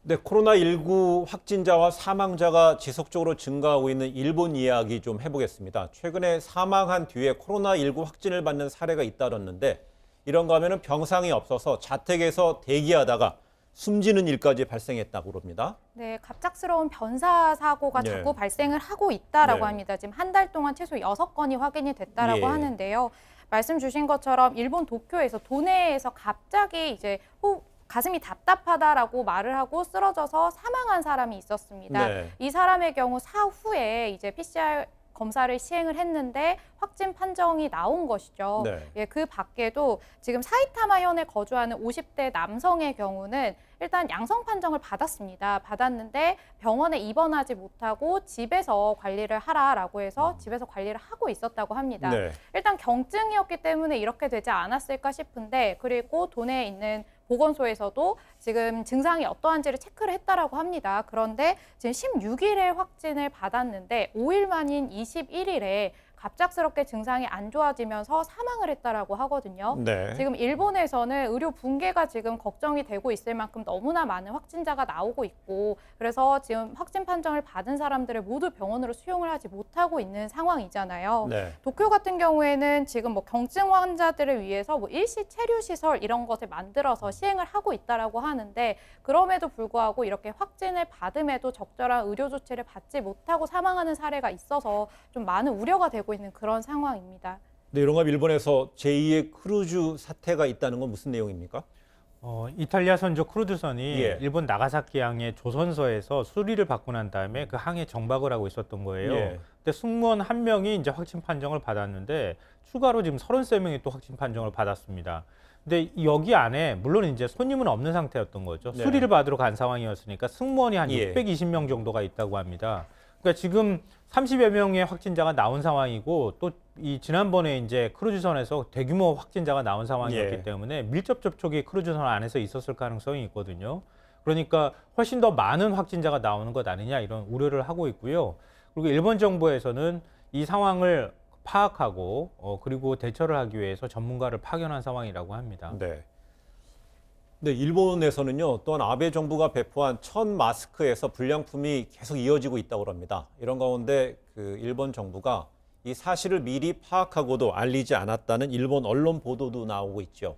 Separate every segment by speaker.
Speaker 1: 네, 코로나19 확진자와 사망자가 지속적으로 증가하고 있는 일본 이야기 좀 해보겠습니다. 최근에 사망한 뒤에 코로나19 확진을 받는 사례가 잇따랐는데 이런가 하면 병상이 없어서 자택에서 대기하다가 숨지는 일까지 발생했다고 그럽니다.
Speaker 2: 네, 갑작스러운 변사 사고가
Speaker 1: 네.
Speaker 2: 자꾸 발생을 하고 있다라고
Speaker 1: 네.
Speaker 2: 합니다. 지금 한 달 동안 최소 6건이 확인이 됐다라고
Speaker 1: 예.
Speaker 2: 하는데요. 말씀 주신 것처럼 일본 도쿄에서 도내에서 갑자기 이제 가슴이 답답하다라고 말을 하고 쓰러져서 사망한 사람이 있었습니다.
Speaker 1: 네.
Speaker 2: 이 사람의 경우 사후에 이제 PCR 검사를 시행을 했는데 확진 판정이 나온 것이죠.
Speaker 1: 네.
Speaker 2: 예, 그 밖에도 지금 사이타마 현에 거주하는 50대 남성의 경우는 일단 양성 판정을 받았습니다. 받았는데 병원에 입원하지 못하고 집에서 관리를 하라라고 해서 집에서 관리를 하고 있었다고 합니다.
Speaker 1: 네.
Speaker 2: 일단 경증이었기 때문에 이렇게 되지 않았을까 싶은데, 그리고 도내에 있는 보건소에서도 지금 증상이 어떠한지를 체크를 했다라고 합니다. 그런데 지금 16일에 확진을 받았는데 5일 만인 21일에 갑작스럽게 증상이 안 좋아지면서 사망을 했다라고 하거든요.
Speaker 1: 네.
Speaker 2: 지금 일본에서는 의료 붕괴가 지금 걱정이 되고 있을 만큼 너무나 많은 확진자가 나오고 있고, 그래서 지금 확진 판정을 받은 사람들을 모두 병원으로 수용을 하지 못하고 있는 상황이잖아요.
Speaker 1: 네.
Speaker 2: 도쿄 같은 경우에는 지금 뭐 경증 환자들을 위해서 뭐 일시 체류 시설 이런 것을 만들어서 시행을 하고 있다라고 하는데, 그럼에도 불구하고 이렇게 확진을 받음에도 적절한 의료 조치를 받지 못하고 사망하는 사례가 있어서 좀 많은 우려가 되고 있는 그런 상황입니다.
Speaker 1: 네, 이런가 하면 일본에서 제2의 크루즈 사태가 있다는 건 무슨 내용입니까?
Speaker 3: 이탈리아 선조 크루즈선이
Speaker 1: 예.
Speaker 3: 일본 나가사키항의 조선소에서 수리를 받고 난 다음에 그 항에 정박을 하고 있었던 거예요.
Speaker 1: 예.
Speaker 3: 근데 승무원 한 명이 이제 확진 판정을 받았는데 추가로 지금 33명이 또 확진 판정을 받았습니다. 근데 여기 안에 물론 이제 손님은 없는 상태였던 거죠.
Speaker 1: 네.
Speaker 3: 수리를 받으러 간 상황이었으니까 승무원이 한
Speaker 1: 예.
Speaker 3: 620명 정도가 있다고 합니다. 그러니까 지금 30여 명의 확진자가 나온 상황이고, 또 이 지난번에 이제 크루즈선에서 대규모 확진자가 나온 상황이었기
Speaker 1: 예.
Speaker 3: 때문에 밀접 접촉이 크루즈선 안에서 있었을 가능성이 있거든요. 그러니까 훨씬 더 많은 확진자가 나오는 것 아니냐, 이런 우려를 하고 있고요. 그리고 일본 정부에서는 이 상황을 파악하고 그리고 대처를 하기 위해서 전문가를 파견한 상황이라고 합니다.
Speaker 1: 네. 네, 일본에서는요, 또한 아베 정부가 배포한 첫 마스크에서 불량품이 계속 이어지고 있다고 합니다. 이런 가운데 그 일본 정부가 이 사실을 미리 파악하고도 알리지 않았다는 일본 언론 보도도 나오고 있죠.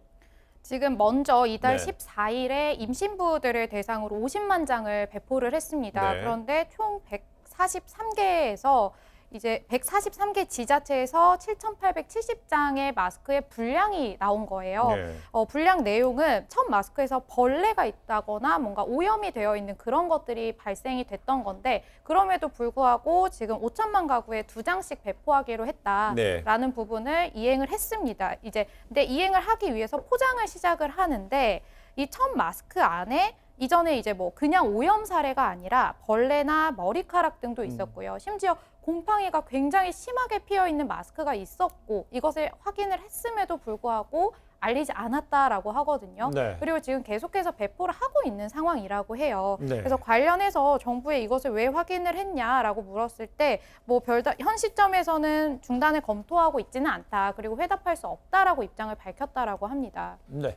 Speaker 2: 지금 먼저 이달
Speaker 1: 네.
Speaker 2: 14일에 임신부들을 대상으로 50만 장을 배포를 했습니다.
Speaker 1: 네.
Speaker 2: 그런데 총 143개에서 이제 143개 지자체에서 7,870장의 마스크에 불량이 나온 거예요.
Speaker 1: 네.
Speaker 2: 불량 내용은 첫 마스크에서 벌레가 있다거나 뭔가 오염이 되어 있는 그런 것들이 발생이 됐던 건데, 그럼에도 불구하고 지금 5천만 가구에 2장씩 배포하기로 했다라는
Speaker 1: 네.
Speaker 2: 부분을 이행을 했습니다. 근데 이행을 하기 위해서 포장을 시작을 하는데, 이 첫 마스크 안에 이전에 이제 뭐 그냥 오염 사례가 아니라 벌레나 머리카락 등도 있었고요. 심지어 곰팡이가 굉장히 심하게 피어 있는 마스크가 있었고, 이것을 확인을 했음에도 불구하고 알리지 않았다라고 하거든요.
Speaker 1: 네.
Speaker 2: 그리고 지금 계속해서 배포를 하고 있는 상황이라고 해요.
Speaker 1: 네.
Speaker 2: 그래서 관련해서 정부에 이것을 왜 확인을 했냐라고 물었을 때, 뭐 현 시점에서는 중단을 검토하고 있지는 않다, 그리고 회답할 수 없다라고 입장을 밝혔다라고 합니다.
Speaker 1: 네.